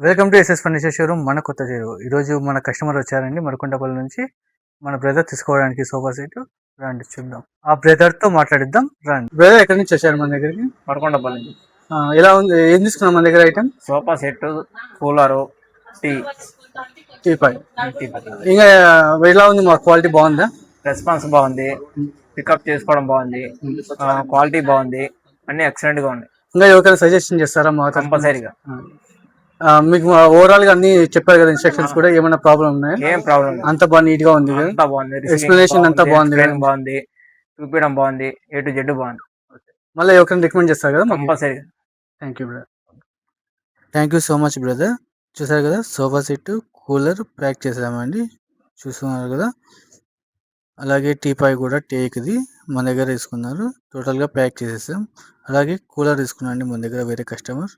Welcome to SS furniture showroom మన కొత్త చెరువు. ఈరోజు మన కస్టమర్ వచ్చారండి మరికొండపల్లి నుంచి. మన బ్రదర్ తీసుకోవడానికి సోఫా సెట్. రండి చూద్దాం, ఆ బ్రదర్ తో మాట్లాడిద్దాం. రండి బ్రదర్, ఎక్కడి నుంచి వచ్చారు మన దగ్గరికి? మరకొండపల్లి నుంచి. ఎలా ఉంది, ఏం తీసుకున్నాం మన దగ్గర item? Sofa set, cooler, teapoy. ఇంకా ఎలా ఉంది, మా క్వాలిటీ బాగుందా? రెస్పాన్స్ బాగుంది, పికప్ చేసుకోవడం బాగుంది, క్వాలిటీ బాగుంది, అన్ని ఎక్సలెంట్ గా ఉన్నాయి. ఇంకా ఎవరికైనా సజెషన్ చేస్తారా మా కంపల్సరీగా? మీకు ఓవరాల్ గా అన్ని చెప్పారు కదా, ఇన్స్ట్రక్షన్స్ కూడా ఏమైనా ప్రాబ్లం ఉన్నాయా? ఏం ప్రాబ్లం లేదు, అంత బాగా నీట్ గా ఉంది, ఎక్స్ప్లెనేషన్ అంతా బాగుంది, బాగుంది, చూపించడం బాగుంది, A to Z బాగుంది. మళ్ళీ ఎవరికైనా రికమెండ్ చేస్తారు కదా కంపల్సరీగా. Thank you brother. Thank you so much brother. చూసారు కదా, సోఫా సెట్, కూలర్ ప్యాక్ చేసామండి, చూస్తున్నారు కదా. అలాగే టీపాయ్ కూడా టేక్ది మన దగ్గర తీసుకున్నారు, టోటల్గా ప్యాక్ చేసేసాం. అలాగే కూలర్ తీసుకున్నాండి మన దగ్గర వేరే కస్టమర్.